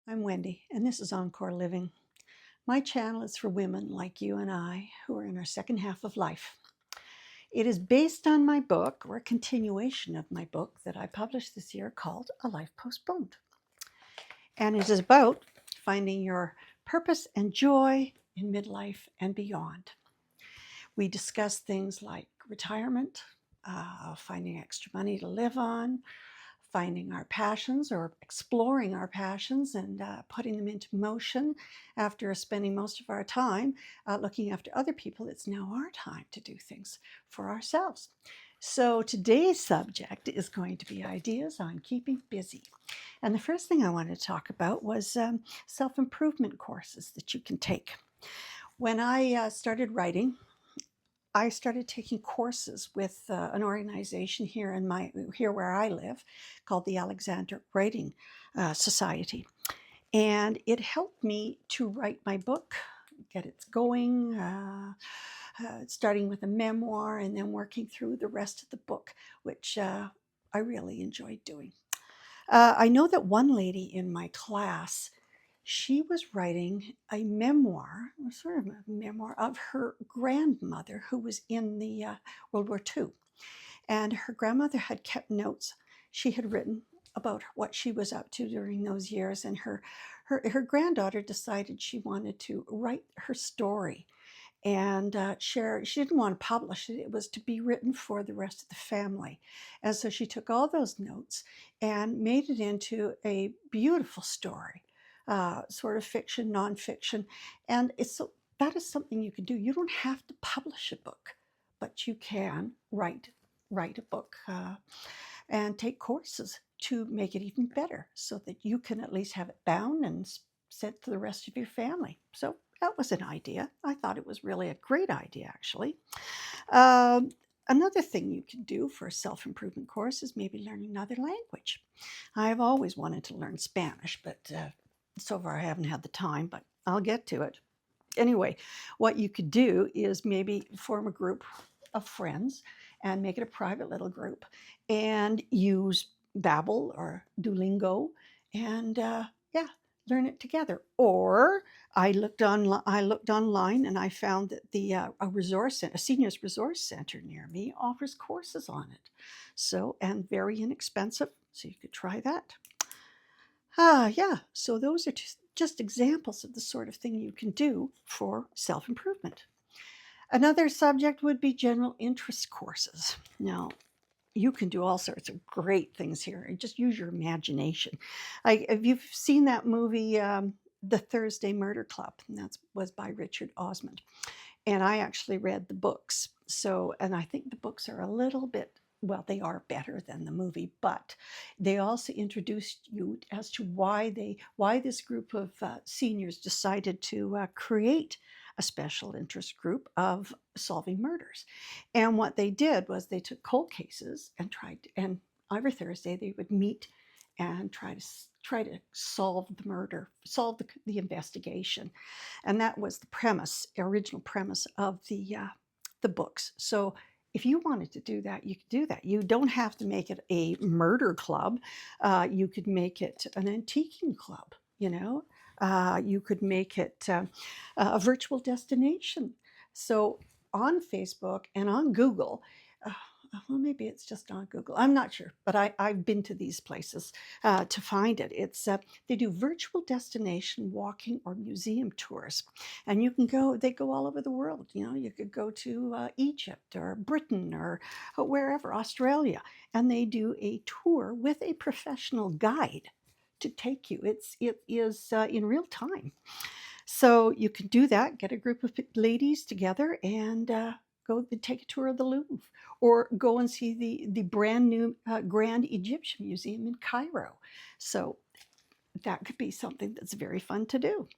I'm Wendy, and this is Encore Living. My channel is for women like you and I who are in our second half of life. It is based on my book, or a continuation of my book that I published this year called A Life Postponed. And it is about finding your purpose and joy in midlife and beyond. We discuss things like retirement, finding extra money to live on, finding our passions or exploring our passions and putting them into motion after spending most of our time looking after other people. It's now our time to do things for ourselves. So today's subject is going to be ideas on keeping busy. And the first thing I wanted to talk about was self-improvement courses that you can take. When I started writing, I started taking courses with an organization here where I live called the Alexander Writing Society. And it helped me to write my book, get it going, starting with a memoir and then working through the rest of the book, which I really enjoyed doing. I know that one lady in my class, she was writing a memoir, sort of a memoir of her grandmother who was in the World War II. And her grandmother had kept notes she had written about what she was up to during those years. And her granddaughter decided she wanted to write her story and share. She didn't want to publish it. It was to be written for the rest of the family. And so she took all those notes and made it into a beautiful story, sort of fiction, nonfiction. And that is something you can do. You don't have to publish a book, but you can write a book and take courses to make it even better so that you can at least have it bound and sent to the rest of your family. So that was an idea. I thought it was really a great idea, actually. Another thing you can do for a self-improvement course is maybe learn another language. I've always wanted to learn Spanish, but so far I haven't had the time, but I'll get to it. Anyway, what you could do is maybe form a group of friends and make it a private little group and use Babbel or Duolingo and learn it together. Or I looked online and I found that a seniors resource center near me offers courses on it. So, and very inexpensive, so you could try that. So those are just examples of the sort of thing you can do for self-improvement. Another subject would be general interest courses. Now, you can do all sorts of great things here and just use your imagination. Like if you've seen that movie, The Thursday Murder Club, and that was by Richard Osman. And I actually read the books. And I think the books are a little bit, well, they are better than the movie, but they also introduced you as to why this group of seniors decided to create a special interest group of solving murders. And what they did was they took cold cases and every Thursday they would meet and try to solve the murder, solve the investigation. And that was the original premise of the books. So if you wanted to do that, you could do that. You don't have to make it a murder club. You could make it an antiquing club, you could make it a virtual destination. So on Facebook and on Google, well, maybe it's just on Google. I'm not sure, but I've been to these places to find it. They do virtual destination walking or museum tours, and they go all over the world. You could go to Egypt or Britain or wherever, Australia, and they do a tour with a professional guide to take you. It is in real time. So you can do that, get a group of ladies together and go take a tour of the Louvre, or go and see the brand new Grand Egyptian Museum in Cairo. So that could be something that's very fun to do.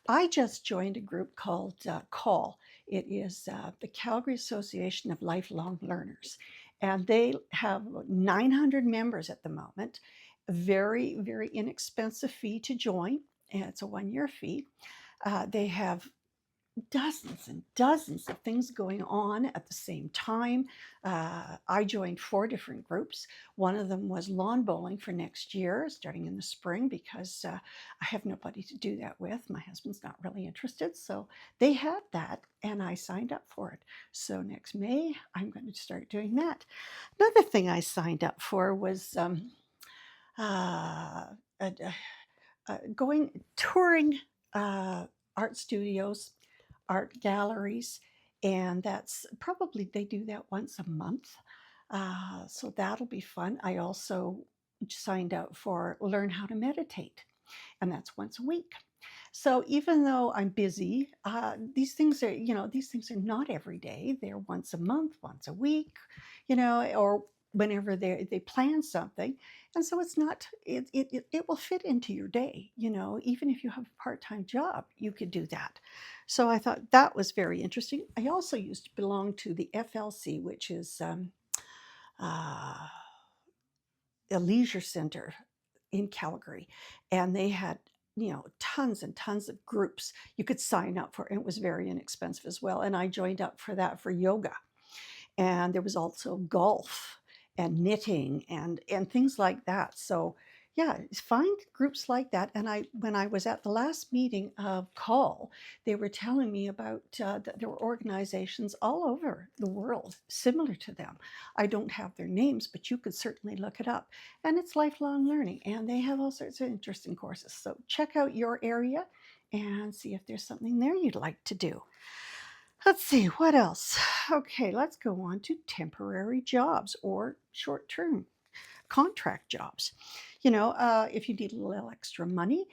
I just joined a group called CALL. It is the Calgary Association of Lifelong Learners. And they have 900 members at the moment. A very, very inexpensive fee to join. And it's a 1-year fee. They have dozens and dozens of things going on at the same time. I joined 4 different groups. One of them was lawn bowling for next year, starting in the spring, because I have nobody to do that with. My husband's not really interested. So they had that, and I signed up for it. So next May, I'm going to start doing that. Another thing I signed up for was uh, uh, going touring art studios, art galleries, and that's probably they do that once a month. So that'll be fun. I also signed up for Learn How to Meditate, and that's once a week. So even though I'm busy, these things are not every day. They're once a month, once a week, or whenever they plan something. And so it's not, it will fit into your day, even if you have a part-time job, you could do that. So I thought that was very interesting. I also used to belong to the FLC, which is uh, a leisure center in Calgary, and they had tons and tons of groups you could sign up for, and it was very inexpensive as well. And I joined up for that for yoga, and there was also golf and knitting and things like that. So yeah, find groups like that. And when I was at the last meeting of call, they were telling me about that there were organizations all over the world similar to them. I don't have their names, but you could certainly look it up. And it's lifelong learning, and they have all sorts of interesting courses. So check out your area and see if there's something there you'd like to do. Let's see, what else? Okay, let's go on to temporary jobs or short term contract jobs. If you need a little extra money,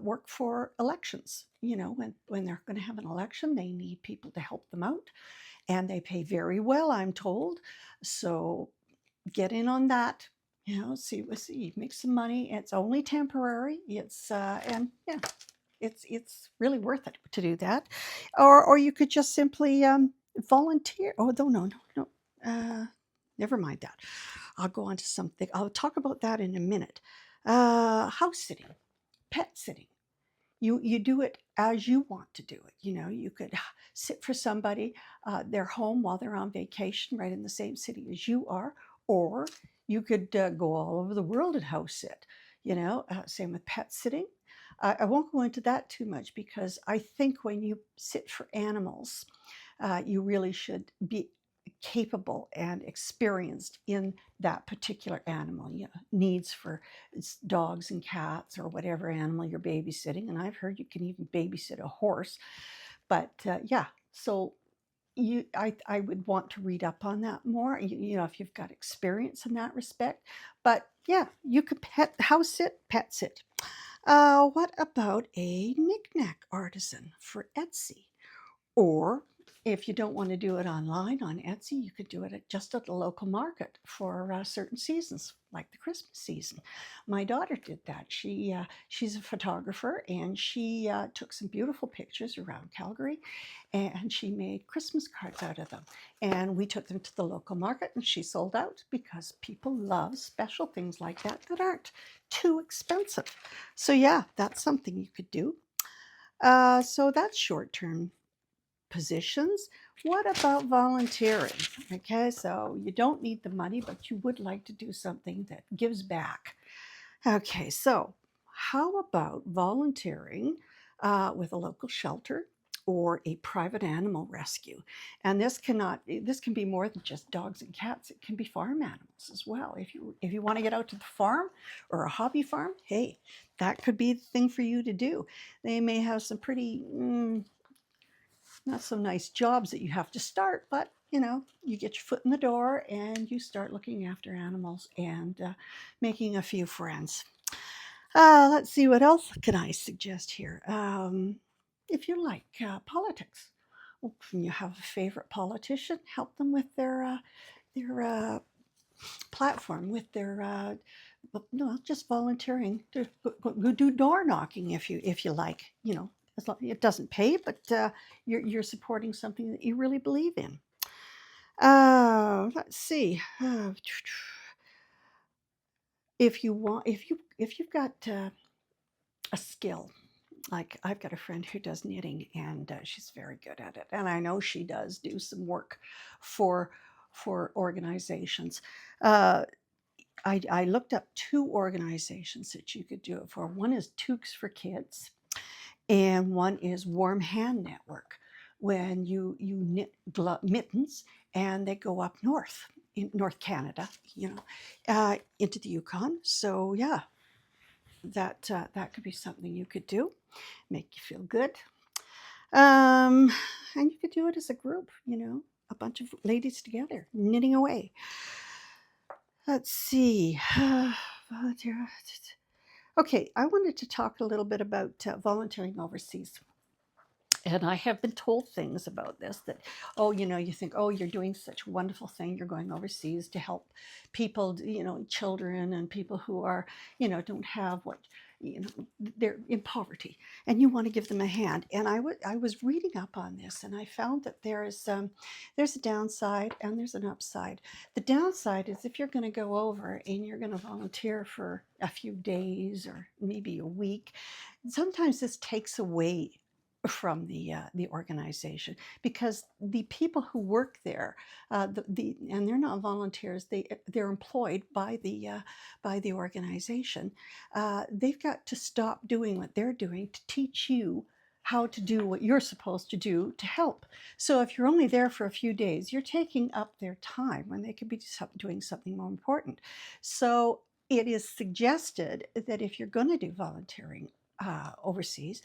work for elections. When they're going to have an election, they need people to help them out, and they pay very well, I'm told. So get in on that. See, make some money. It's only temporary. And yeah, it's really worth it to do that. Or you could just simply volunteer. Oh, no. Never mind that. I'll go on to something. I'll talk about that in a minute. House sitting, pet sitting. You do it as you want to do it. You could sit for somebody, their home while they're on vacation, right in the same city as you are, or you could go all over the world and house sit. Same with pet sitting. I won't go into that too much, because I think when you sit for animals, you really should be capable and experienced in that particular animal, needs for dogs and cats or whatever animal you're babysitting. And I've heard you can even babysit a horse. But yeah, so I would want to read up on that more, if you've got experience in that respect. But yeah, you could house sit, pet sit. What about a knickknack artisan for Etsy? Or if you don't want to do it online on Etsy, you could do it just at the local market for certain seasons, like the Christmas season. My daughter did that. She's a photographer, and she took some beautiful pictures around Calgary, and she made Christmas cards out of them. And we took them to the local market, and she sold out, because people love special things like that aren't too expensive. So yeah, that's something you could do. So that's short-term positions. What about volunteering? Okay, so you don't need the money, but you would like to do something that gives back. Okay, so how about volunteering with a local shelter or a private animal rescue? And this can be more than just dogs and cats. It can be farm animals as well. If you want to get out to the farm or a hobby farm, hey, that could be the thing for you to do. They may have some pretty not so nice jobs that you have to start, but you get your foot in the door and you start looking after animals and making a few friends. Let's see, what else can I suggest here? If you like politics, can you have a favorite politician? Help them with their platform, with their no, just volunteering. Go do door knocking if you like. As long, it doesn't pay, but you're supporting something that you really believe in. Let's see. If you've got a skill, like I've got a friend who does knitting, and she's very good at it. And I know she does do some work for organizations. Uh, I looked up 2 organizations that you could do it for. One is Toques for Kids, and one is Warm Hand Network, when you knit mittens, and they go up north in North Canada, into the Yukon. So yeah, that could be something you could do, make you feel good. And you could do it as a group, a bunch of ladies together knitting away. Let's see. Volunteer. Okay, I wanted to talk a little bit about volunteering overseas. And I have been told things about this that, you think, oh, you're doing such a wonderful thing. You're going overseas to help people, children and people who are, don't have they're in poverty, and you want to give them a hand. And I was reading up on this, and I found that there's a downside and there's an upside. The downside is if you're going to go over and you're going to volunteer for a few days or maybe a week, sometimes this takes away from the organization, because the people who work there, and they're not volunteers, they're employed by the organization. They've got to stop doing what they're doing to teach you how to do what you're supposed to do to help. So if you're only there for a few days, you're taking up their time when they could be doing something more important. So it is suggested that if you're going to do volunteering overseas,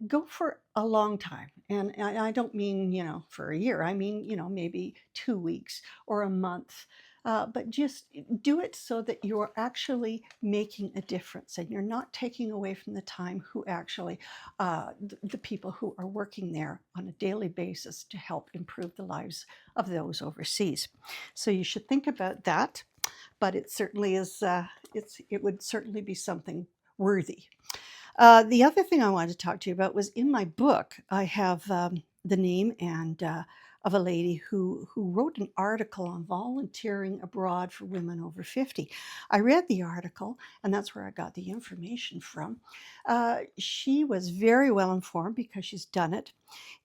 go for a long time. And I don't mean, for a year. I mean, maybe 2 weeks or a month. But just do it so that you're actually making a difference and you're not taking away from the time who actually, the people who are working there on a daily basis to help improve the lives of those overseas. So you should think about that. But it certainly is, it would certainly be something worthy. The other thing I wanted to talk to you about was, in my book, I have the name and of a lady who wrote an article on volunteering abroad for women over 50. I read the article, and that's where I got the information from. She was very well informed because she's done it.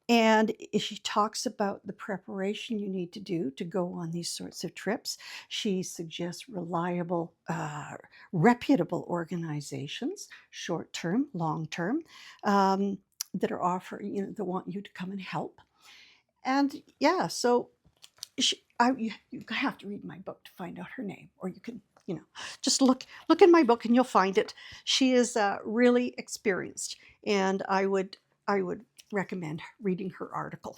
And she talks about the preparation you need to do to go on these sorts of trips. She suggests reliable, reputable organizations, short term, long term, that are offering, that want you to come and help. And yeah, so you have to read my book to find out her name, or you can, just look in my book and you'll find it. She is really experienced, and I would recommend reading her article.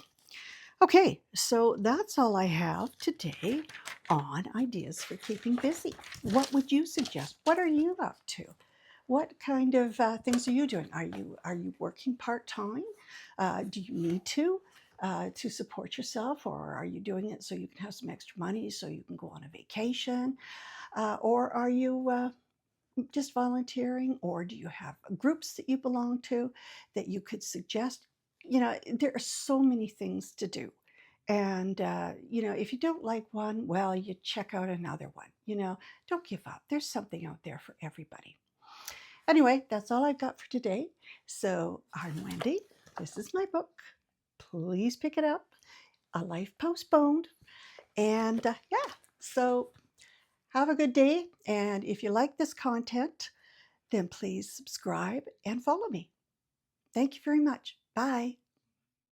Okay, so that's all I have today on ideas for keeping busy. What would you suggest? What are you up to? What kind of things are you doing? Are you working part-time? Do you need to support yourself, or are you doing it so you can have some extra money so you can go on a vacation? Or are you just volunteering, or do you have groups that you belong to that you could suggest? There are so many things to do. And, if you don't like one, well, you check out another one. Don't give up. There's something out there for everybody. Anyway, that's all I've got for today. So I'm Wendy. This is my book. Please pick it up. A Life Postponed. And yeah, so have a good day. And if you like this content, then please subscribe and follow me. Thank you very much. Bye.